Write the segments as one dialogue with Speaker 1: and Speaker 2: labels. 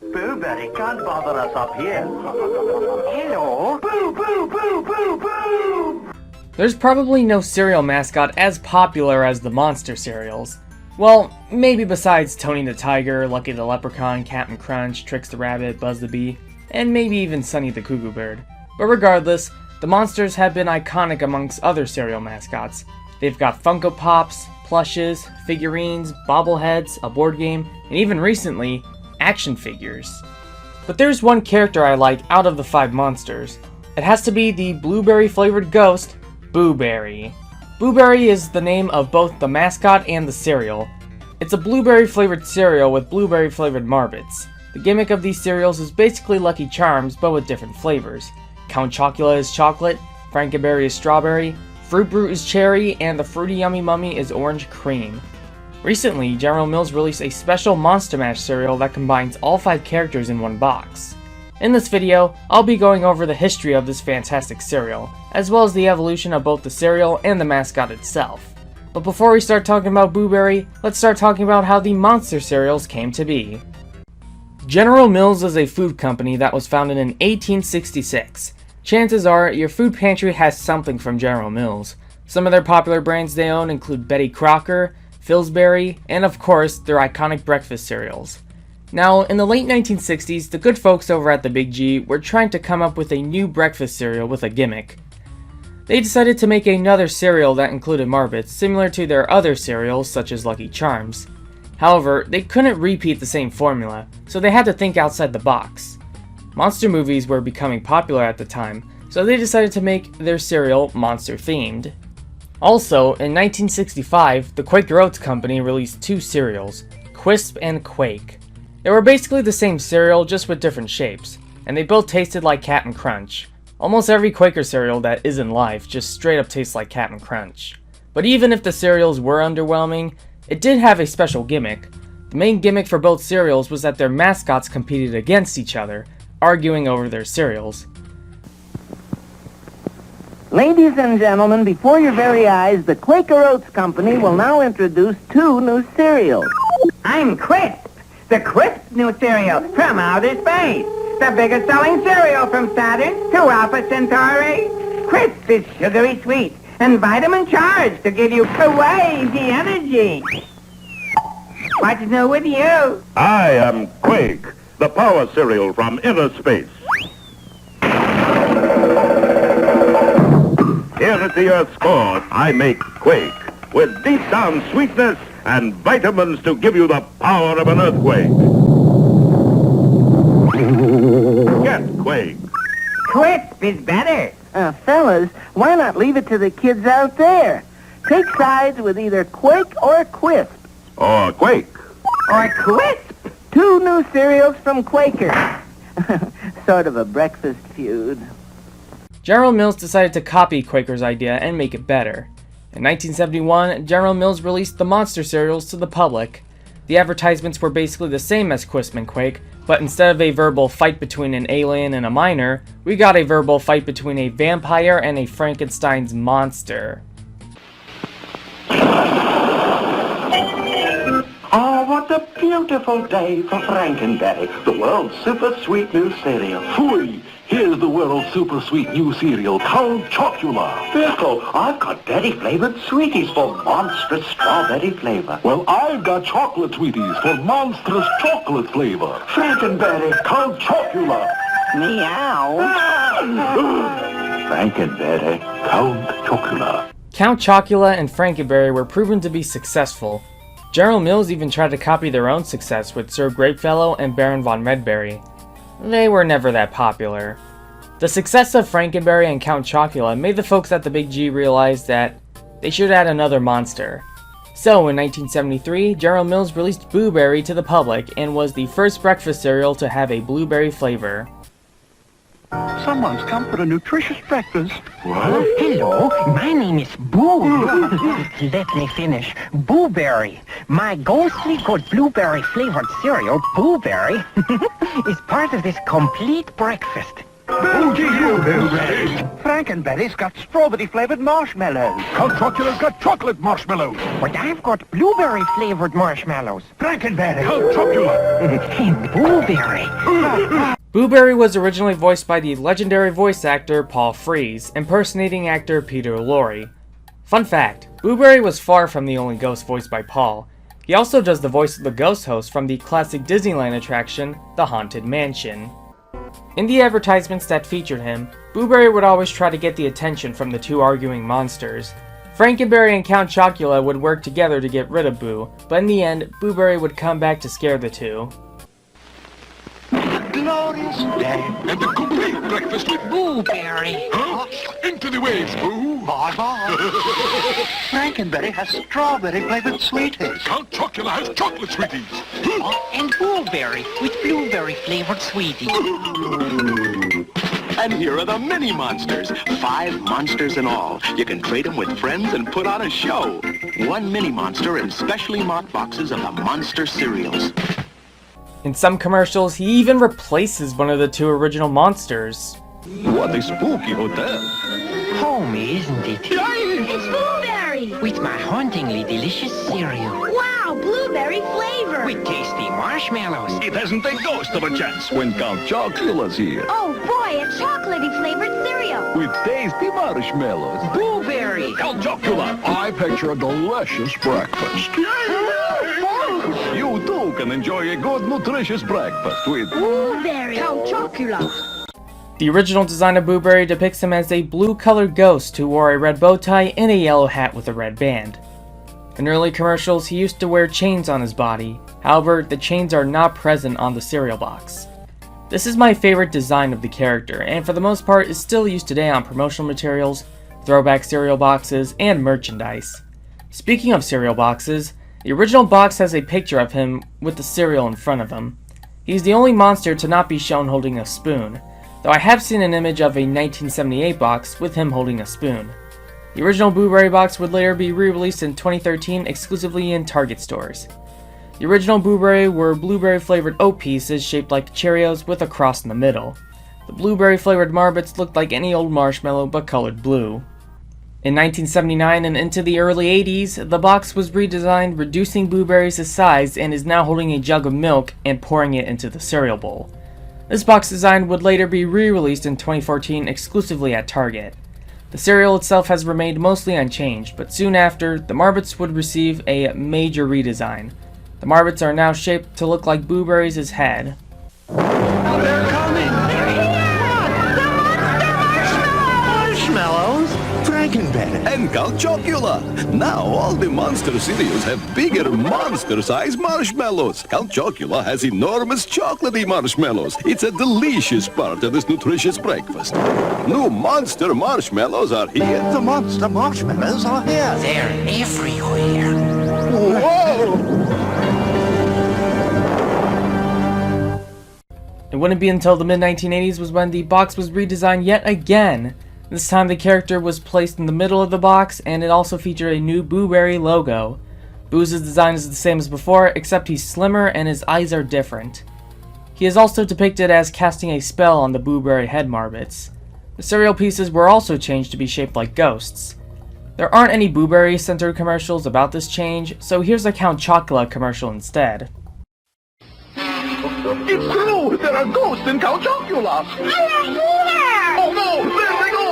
Speaker 1: Blueberry can't bother us up here.
Speaker 2: Hello?
Speaker 1: Boo, boo, boo, boo, boo!
Speaker 3: There's probably no cereal mascot as popular as the Monster cereals. Well, maybe besides Tony the Tiger, Lucky the Leprechaun, Captain Crunch, Trix the Rabbit, Buzz the Bee, and maybe even Sunny the Cuckoo Bird. But regardless, the Monsters have been iconic amongst other cereal mascots. They've got Funko Pops, plushes, figurines, bobbleheads, a board game, and even recently, action figures. But there's one character I like out of the 5 monsters. It has to be the blueberry flavored ghost, Boo Berry. Boo Berry is the name of both the mascot and the cereal. It's a blueberry flavored cereal with blueberry flavored Marbits. The gimmick of these cereals is basically Lucky Charms, but with different flavors. Count Chocula is chocolate, Frankenberry is strawberry, Fruit Brute is cherry, and the Fruity Yummy Mummy is orange cream. Recently, General Mills released a special Monster Mash cereal that combines all 5 characters in one box. In this video, I'll be going over the history of this fantastic cereal, as well as the evolution of both the cereal and the mascot itself. But before we start talking about Boo Berry, let's start talking about how the Monster cereals came to be. General Mills is a food company that was founded in 1866. Chances are, your food pantry has something from General Mills. Some of their popular brands they own include Betty Crocker, Pillsbury, and of course, their iconic breakfast cereals. Now, in the late 1960s, the good folks over at the Big G were trying to come up with a new breakfast cereal with a gimmick. They decided to make another cereal that included Marbits, similar to their other cereals such as Lucky Charms. However, they couldn't repeat the same formula, so they had to think outside the box. Monster movies were becoming popular at the time, so they decided to make their cereal monster-themed. Also, in 1965, the Quaker Oats Company released 2 cereals, Quisp and Quake. They were basically the same cereal, just with different shapes, and they both tasted like Captain Crunch. Almost every Quaker cereal that is in life just straight up tastes like Captain Crunch. But even if the cereals were underwhelming, it did have a special gimmick. The main gimmick for both cereals was that their mascots competed against each other, arguing over their cereals.
Speaker 2: Ladies and gentlemen, before your very eyes, the Quaker Oats Company will now introduce 2 new cereals.
Speaker 4: I'm Crisp, the crisp new cereal from outer space. The biggest selling cereal from Saturn to Alpha Centauri. Crisp is sugary sweet and vitamin charged to give you crazy energy. What's new with you?
Speaker 5: I am Quake, the power cereal from inner space. Here at the Earth's core, I make Quake, with deep down sweetness and vitamins to give you the power of an earthquake. Get Quake.
Speaker 4: Crisp is better.
Speaker 2: Fellas, why not leave it to the kids out there? Take sides with either Quake or Quisp.
Speaker 5: Or Quake.
Speaker 4: Or Crisp.
Speaker 2: 2 new cereals from Quaker. Sort of a breakfast feud.
Speaker 3: General Mills decided to copy Quaker's idea and make it better. In 1971, General Mills released the Monster cereals to the public. The advertisements were basically the same as Quisp and Quake, but instead of a verbal fight between an alien and a miner, we got a verbal fight between a vampire and a Frankenstein's monster.
Speaker 1: Oh, what a beautiful day for Frankenberry, the world's super sweet new cereal.
Speaker 6: Phooey! Here's the world's super sweet new cereal, Count Chocula.
Speaker 1: Pickle, I've got berry-flavored sweeties for monstrous strawberry flavor.
Speaker 6: Well, I've got chocolate sweeties for monstrous chocolate flavor.
Speaker 1: Frankenberry,
Speaker 6: Count Chocula.
Speaker 4: Meow.
Speaker 1: Frankenberry,
Speaker 6: Count Chocula.
Speaker 3: Count Chocula and Frankenberry were proven to be successful. General Mills even tried to copy their own success with Sir Grapefellow and Baron von Medberry. They were never that popular. The success of Frankenberry and Count Chocula made the folks at the Big G realize that they should add another monster. So in 1973, General Mills released Boo Berry to the public and was the first breakfast cereal to have a blueberry flavor.
Speaker 1: Someone's come for a nutritious breakfast.
Speaker 6: What?
Speaker 4: Hello, my name is Boo. Let me finish. Boo Berry. My ghostly good blueberry flavored cereal, Boo Berry, is part of this complete breakfast.
Speaker 5: Boogie you, Blueberry.
Speaker 1: Frankenberry's got strawberry-flavored marshmallows.
Speaker 5: Count Chocula's got chocolate marshmallows.
Speaker 4: But I've got blueberry-flavored marshmallows.
Speaker 1: Frankenberry.
Speaker 5: Count Chocula.
Speaker 4: And blueberry.
Speaker 3: Boo Berry was originally voiced by the legendary voice actor Paul Frees, impersonating actor Peter Lorre. Fun fact, Boo Berry was far from the only ghost voiced by Paul. He also does the voice of the ghost host from the classic Disneyland attraction, The Haunted Mansion. In the advertisements that featured him, Boo Berry would always try to get the attention from the two arguing monsters. Frankenberry and Count Chocula would work together to get rid of Boo, but in the end, Boo Berry would come back to scare the two.
Speaker 1: Glorious day.
Speaker 6: And a complete breakfast with
Speaker 4: Blueberry.
Speaker 6: Huh? Into the waves, Boo!
Speaker 1: Bye-bye. Frankenberry has strawberry-flavored sweeties.
Speaker 6: Count Chocula has chocolate sweeties!
Speaker 4: And blueberry with blueberry-flavored sweeties.
Speaker 7: And here are the mini monsters. 5 monsters in all. You can trade them with friends and put on a show. 1 mini monster in specially marked boxes of the monster cereals.
Speaker 3: In some commercials, he even replaces one of the two original monsters.
Speaker 5: What a spooky hotel.
Speaker 4: Homey, isn't it?
Speaker 8: It's blueberry!
Speaker 4: With my hauntingly delicious cereal.
Speaker 8: Wow, blueberry flavor!
Speaker 4: With tasty marshmallows.
Speaker 5: It hasn't a ghost of a chance when Count Chocula's here.
Speaker 8: Oh boy, a chocolatey flavored cereal!
Speaker 5: With tasty marshmallows.
Speaker 4: Blueberry.
Speaker 5: Count Chocula. I picture a delicious breakfast. You too can enjoy a good, nutritious breakfast with
Speaker 8: Blueberry! Count Chocula!
Speaker 3: The original design of Boo Berry depicts him as a blue-colored ghost who wore a red bow tie and a yellow hat with a red band. In early commercials, he used to wear chains on his body. However, the chains are not present on the cereal box. This is my favorite design of the character, and for the most part is still used today on promotional materials, throwback cereal boxes, and merchandise. Speaking of cereal boxes, the original box has a picture of him with the cereal in front of him. He's the only monster to not be shown holding a spoon, though I have seen an image of a 1978 box with him holding a spoon. The original Boo Berry box would later be re-released in 2013 exclusively in Target stores. The original Boo Berry were blueberry flavored oat pieces shaped like Cheerios with a cross in the middle. The blueberry flavored Marbits looked like any old marshmallow but colored blue. In 1979 and into the early 80s, the box was redesigned, reducing Boo Berry's size, and is now holding a jug of milk and pouring it into the cereal bowl. This box design would later be re-released in 2014 exclusively at Target. The cereal itself has remained mostly unchanged, but soon after, the Marbits would receive a major redesign. The Marbits are now shaped to look like Boo Berry's head.
Speaker 1: They're coming. Marshmallows? Frankenberry and Count Chocula. Now all the monster cereals have bigger monster-sized marshmallows. Count Chocula has enormous chocolatey marshmallows. It's a delicious part of this nutritious breakfast. New monster marshmallows are here. The monster marshmallows are here.
Speaker 4: They're everywhere.
Speaker 1: Whoa!
Speaker 3: It wouldn't be until the mid-1980s was when the box was redesigned yet again. This time the character was placed in the middle of the box, and it also featured a new Boo Berry logo. Boo's design is the same as before, except he's slimmer and his eyes are different. He is also depicted as casting a spell on the Boo Berry head Marbits. The cereal pieces were also changed to be shaped like ghosts. There aren't any Boo Berry centered commercials about this change, so here's a Count Chocula commercial instead.
Speaker 5: It's true! There are ghosts in Count Chocula!
Speaker 8: They're here!
Speaker 5: Oh no! There they go!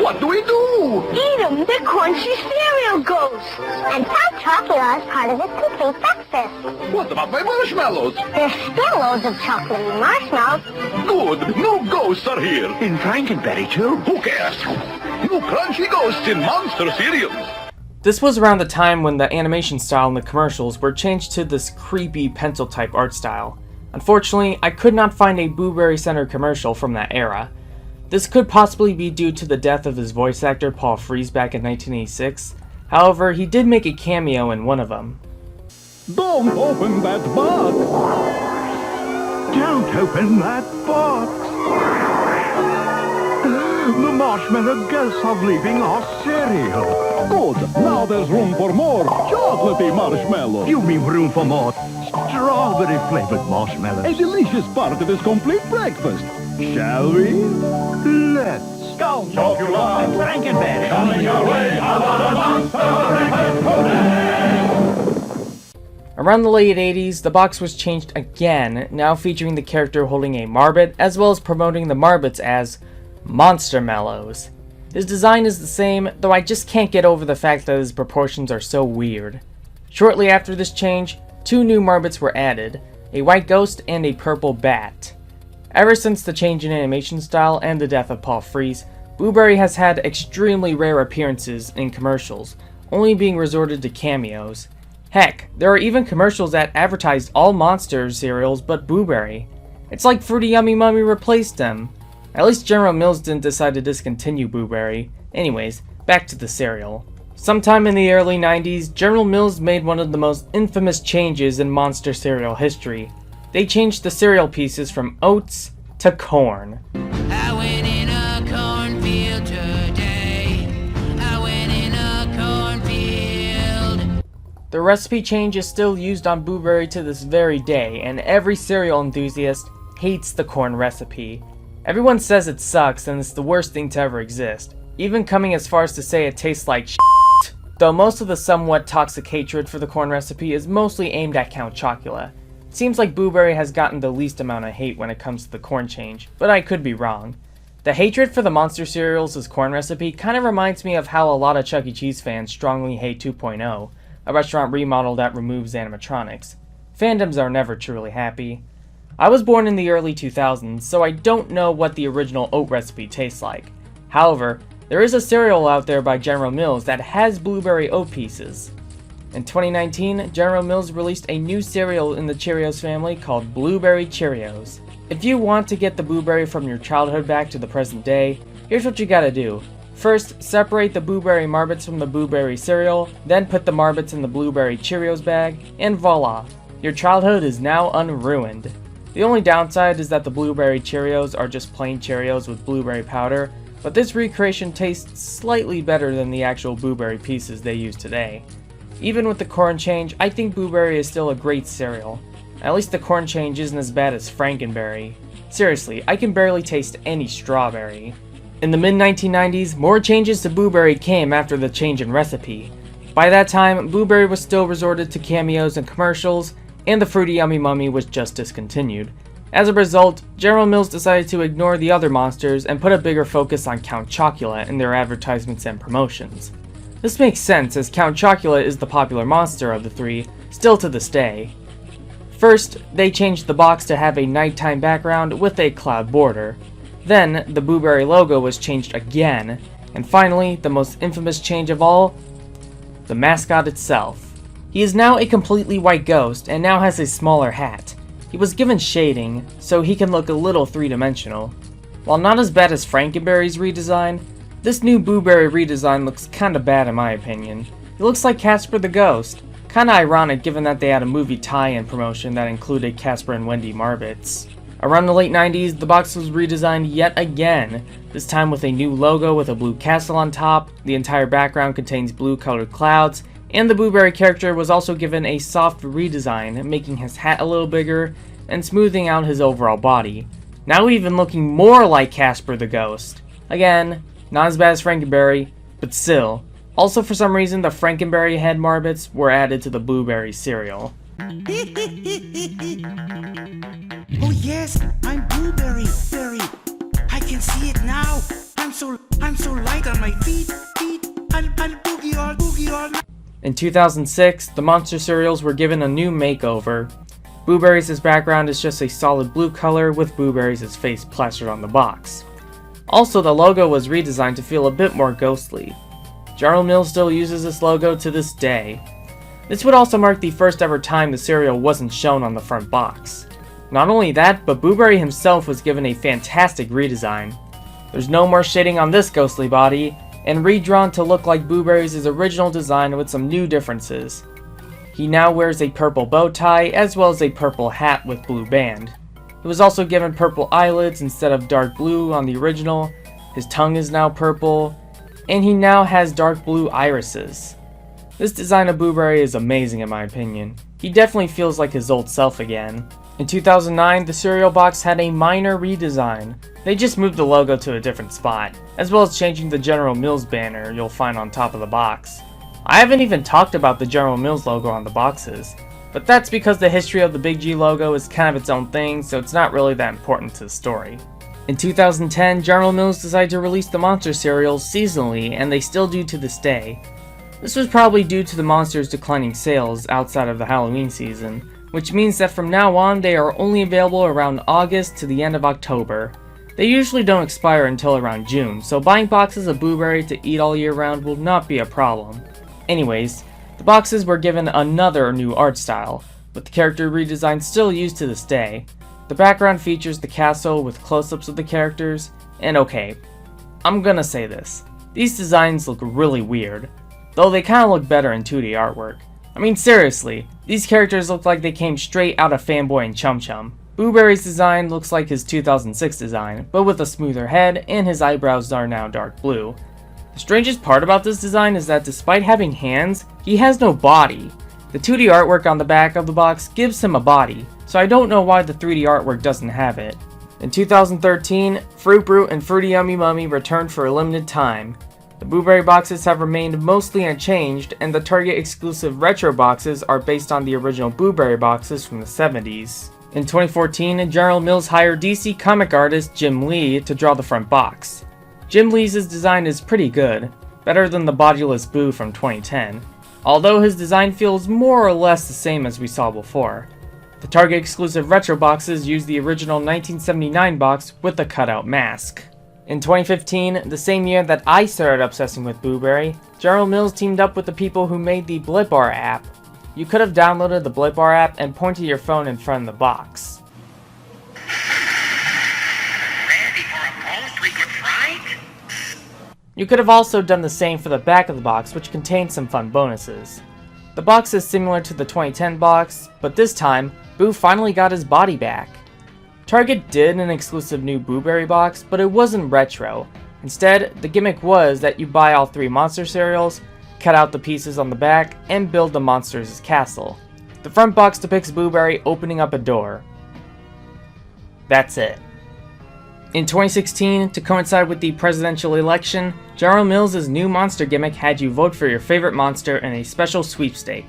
Speaker 5: What do we do?
Speaker 8: Eat them! They're crunchy cereal ghosts! And Count Chocula is part of this complete breakfast.
Speaker 5: What about my marshmallows?
Speaker 8: There's still loads of chocolatey marshmallows.
Speaker 5: Good! No ghosts are here!
Speaker 1: In Frankenberry, too.
Speaker 5: Who cares? No crunchy ghosts in monster cereals!
Speaker 3: This was around the time when the animation style in the commercials were changed to this creepy pencil-type art style. Unfortunately, I could not find a Boo Berry centered commercial from that era. This could possibly be due to the death of his voice actor Paul Frees back in 1986. However, he did make a cameo in one of them.
Speaker 5: Don't open that box! Don't open that box! The marshmallow guests are leaving our cereal.
Speaker 1: Good. Now there's room for more chocolatey marshmallows.
Speaker 5: You mean room for more strawberry-flavored marshmallows?
Speaker 1: A delicious part of this complete breakfast. Shall we?
Speaker 5: Let's go.
Speaker 4: Chocula and Frankenberry.
Speaker 6: Coming your way, another monster.
Speaker 3: Around the late 80s, the box was changed again, now featuring the character holding a Marbit, as well as promoting the Marbits as Monster Mellows. His design is the same, though I just can't get over the fact that his proportions are so weird. Shortly after this change, 2 new Marbits were added, a white ghost and a purple bat. Ever since the change in animation style and the death of Paul Frees, Blueberry has had extremely rare appearances in commercials, only being resorted to cameos. Heck, there are even commercials that advertised all Monster cereals but Blueberry. It's like Fruity Yummy Mummy replaced them. At least General Mills didn't decide to discontinue Blueberry. Anyways, back to the cereal. Sometime in the early 90s, General Mills made one of the most infamous changes in Monster cereal history. They changed the cereal pieces from oats to corn.
Speaker 9: I went in a cornfield today. I went in a cornfield.
Speaker 3: The recipe change is still used on Blueberry to this very day, and every cereal enthusiast hates the corn recipe. Everyone says it sucks and it's the worst thing to ever exist, even coming as far as to say it tastes like shit. Though most of the somewhat toxic hatred for the corn recipe is mostly aimed at Count Chocula. It seems like Blueberry has gotten the least amount of hate when it comes to the corn change, but I could be wrong. The hatred for the Monster cereals' corn recipe kind of reminds me of how a lot of Chuck E. Cheese fans strongly hate 2.0, a restaurant remodel that removes animatronics. Fandoms are never truly happy. I was born in the early 2000s, so I don't know what the original oat recipe tastes like. However, there is a cereal out there by General Mills that has blueberry oat pieces. In 2019, General Mills released a new cereal in the Cheerios family called Blueberry Cheerios. If you want to get the blueberry from your childhood back to the present day, here's what you gotta do. First, separate the blueberry Marbits from the blueberry cereal, then put the Marbits in the blueberry Cheerios bag, and voila! Your childhood is now unruined. The only downside is that the blueberry Cheerios are just plain Cheerios with blueberry powder, but this recreation tastes slightly better than the actual blueberry pieces they use today. Even with the corn change, I think Blueberry is still a great cereal. At least the corn change isn't as bad as Frankenberry. Seriously, I can barely taste any strawberry. In the mid-1990s, more changes to Blueberry came after the change in recipe. By that time, Blueberry was still resorted to cameos and commercials, and the Fruity Yummy Mummy was just discontinued. As a result, General Mills decided to ignore the other monsters and put a bigger focus on Count Chocula in their advertisements and promotions. This makes sense as Count Chocula is the popular monster of the three, still to this day. First, they changed the box to have a nighttime background with a cloud border. Then, the Blueberry logo was changed again, and finally, the most infamous change of all, the mascot itself. He is now a completely white ghost and now has a smaller hat. He was given shading, so he can look a little three-dimensional. While not as bad as Frankenberry's redesign, this new Blueberry redesign looks kinda bad in my opinion. It looks like Casper the Ghost. Kinda ironic given that they had a movie tie-in promotion that included Casper and Wendy Marbits. Around the late 90s, the box was redesigned yet again, this time with a new logo with a blue castle on top, the entire background contains blue-colored clouds, and the Blueberry character was also given a soft redesign, making his hat a little bigger and smoothing out his overall body. Now even looking more like Casper the Ghost. Again, not as bad as Frankenberry, but still. Also for some reason, the Frankenberry head Marbits were added to the Blueberry cereal.
Speaker 9: Oh yes, I'm Blueberry. I can see it now. I'm so light on my feet. I'll boogie all night.
Speaker 3: In 2006, the Monster cereals were given a new makeover. Blueberry's background is just a solid blue color with Blueberry's face plastered on the box. Also, the logo was redesigned to feel a bit more ghostly. General Mills still uses this logo to this day. This would also mark the first ever time the cereal wasn't shown on the front box. Not only that, but Blueberry himself was given a fantastic redesign. There's no more shading on this ghostly body, and redrawn to look like Blueberry's original design with some new differences. He now wears a purple bow tie as well as a purple hat with blue band. He was also given purple eyelids instead of dark blue on the original, his tongue is now purple, and he now has dark blue irises. This design of Booberry is amazing in my opinion. He definitely feels like his old self again. In 2009, the cereal box had a minor redesign. They just moved the logo to a different spot, as well as changing the General Mills banner you'll find on top of the box. I haven't even talked about the General Mills logo on the boxes, but that's because the history of the Big G logo is kind of its own thing, so it's not really that important to the story. In 2010, General Mills decided to release the Monster cereals seasonally, and they still do to this day. This was probably due to the Monsters' declining sales outside of the Halloween season, which means that from now on they are only available around August to the end of October. They usually don't expire until around June, so buying boxes of Booberry to eat all year round will not be a problem. Anyways, the boxes were given another new art style, with the character redesign still used to this day. The background features the castle with close-ups of the characters, and okay, I'm gonna say this, these designs look really weird, though they kinda look better in 2D artwork. I mean seriously, these characters look like they came straight out of Fanboy and Chum Chum. Booberry's design looks like his 2006 design, but with a smoother head, and his eyebrows are now dark blue. The strangest part about this design is that despite having hands, he has no body. The 2D artwork on the back of the box gives him a body, so I don't know why the 3D artwork doesn't have it. In 2013, Fruit Brute and Fruity Yummy Mummy returned for a limited time. The Booberry boxes have remained mostly unchanged, and the Target exclusive retro boxes are based on the original Booberry boxes from the 70s. In 2014, General Mills hired DC comic artist Jim Lee to draw the front box. Jim Lee's design is pretty good, better than the bodiless Boo from 2010, although his design feels more or less the same as we saw before. The Target exclusive retro boxes use the original 1979 box with the cutout mask. In 2015, the same year that I started obsessing with Booberry, General Mills teamed up with the people who made the Blipbar app. You could have downloaded the Blipbar app and pointed your phone in front of the box.
Speaker 4: Ready for a post-weekend fright?
Speaker 3: You could have also done the same for the back of the box, which contains some fun bonuses. The box is similar to the 2010 box, but this time, Boo finally got his body back. Target did an exclusive new Booberry box, but it wasn't retro. Instead, the gimmick was that you buy all 3 monster cereals, cut out the pieces on the back, and build the monsters' castle. The front box depicts Booberry opening up a door. That's it. In 2016, to coincide with the presidential election, General Mills' new monster gimmick had you vote for your favorite monster in a special sweepstake.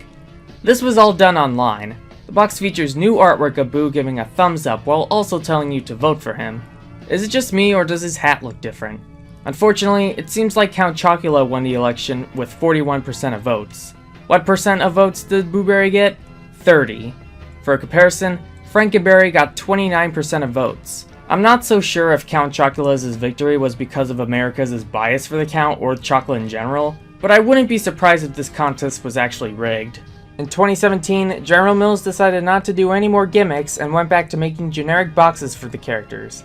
Speaker 3: This was all done online. The box features new artwork of Boo giving a thumbs up while also telling you to vote for him. Is it just me, or does his hat look different? Unfortunately, it seems like Count Chocula won the election with 41% of votes. What percent of votes did Booberry get? 30. For a comparison, Frankenberry got 29% of votes. I'm not so sure if Count Chocula's victory was because of America's bias for the Count or chocolate in general, but I wouldn't be surprised if this contest was actually rigged. In 2017, General Mills decided not to do any more gimmicks and went back to making generic boxes for the characters.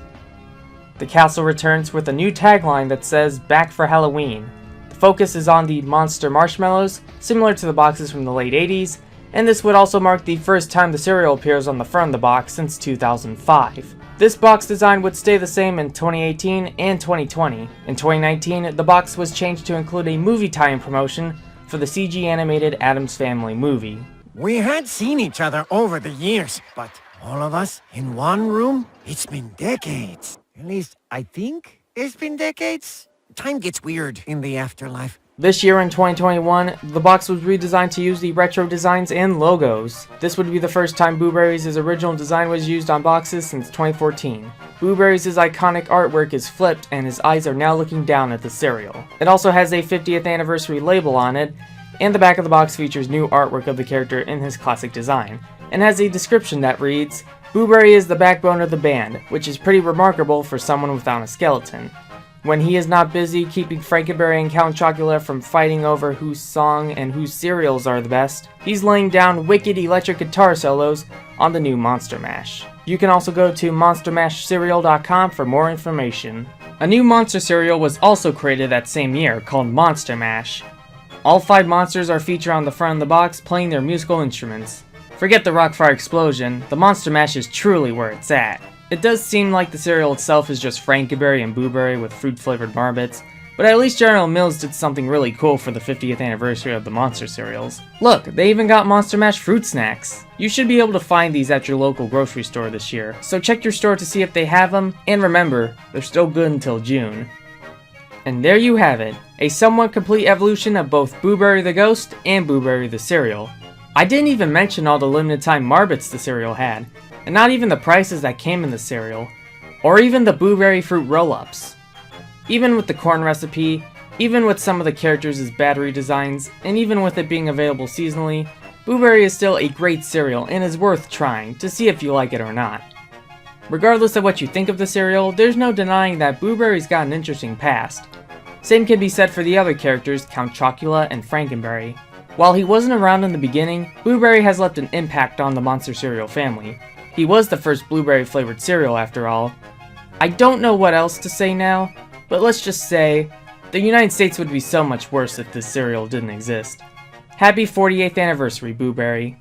Speaker 3: The castle returns with a new tagline that says, "Back for Halloween." The focus is on the monster marshmallows, similar to the boxes from the late 80s, and this would also mark the first time the cereal appears on the front of the box since 2005. This box design would stay the same in 2018 and 2020. In 2019, the box was changed to include a movie tie-in promotion for the CG animated Addams Family movie.
Speaker 9: We had seen each other over the years, but all of us in one room? It's been decades. At least, I think it's been decades. Time gets weird in the afterlife.
Speaker 3: This year in 2021, the box was redesigned to use the retro designs and logos. This would be the first time Booberry's original design was used on boxes since 2014. Booberry's iconic artwork is flipped and his eyes are now looking down at the cereal. It also has a 50th anniversary label on it, and the back of the box features new artwork of the character in his classic design, and has a description that reads, "Booberry is the backbone of the band, which is pretty remarkable for someone without a skeleton. When he is not busy keeping Frankenberry and Count Chocula from fighting over whose song and whose cereals are the best, he's laying down wicked electric guitar solos on the new Monster Mash." You can also go to monstermashcereal.com for more information. A new monster cereal was also created that same year called Monster Mash. All 5 monsters are featured on the front of the box playing their musical instruments. Forget the Rockfire explosion, the Monster Mash is truly where it's at. It does seem like the cereal itself is just Frankenberry and Blueberry with fruit-flavored Marbits, but at least General Mills did something really cool for the 50th anniversary of the Monster cereals. Look, they even got Monster Mash fruit snacks! You should be able to find these at your local grocery store this year, so check your store to see if they have them, and remember, they're still good until June. And there you have it, a somewhat complete evolution of both Blueberry the Ghost and Blueberry the cereal. I didn't even mention all the limited time Marbits the cereal had, and not even the prices that came in the cereal, or even the Blueberry fruit roll-ups. Even with the corn recipe, even with some of the characters' battery designs, and even with it being available seasonally, Blueberry is still a great cereal and is worth trying to see if you like it or not. Regardless of what you think of the cereal, there's no denying that Blueberry's got an interesting past. Same can be said for the other characters, Count Chocula and Frankenberry. While he wasn't around in the beginning, Blueberry has left an impact on the Monster cereal family. He was the first blueberry flavored cereal after all. I don't know what else to say now, but let's just say, the United States would be so much worse if this cereal didn't exist. Happy 48th anniversary, Blueberry.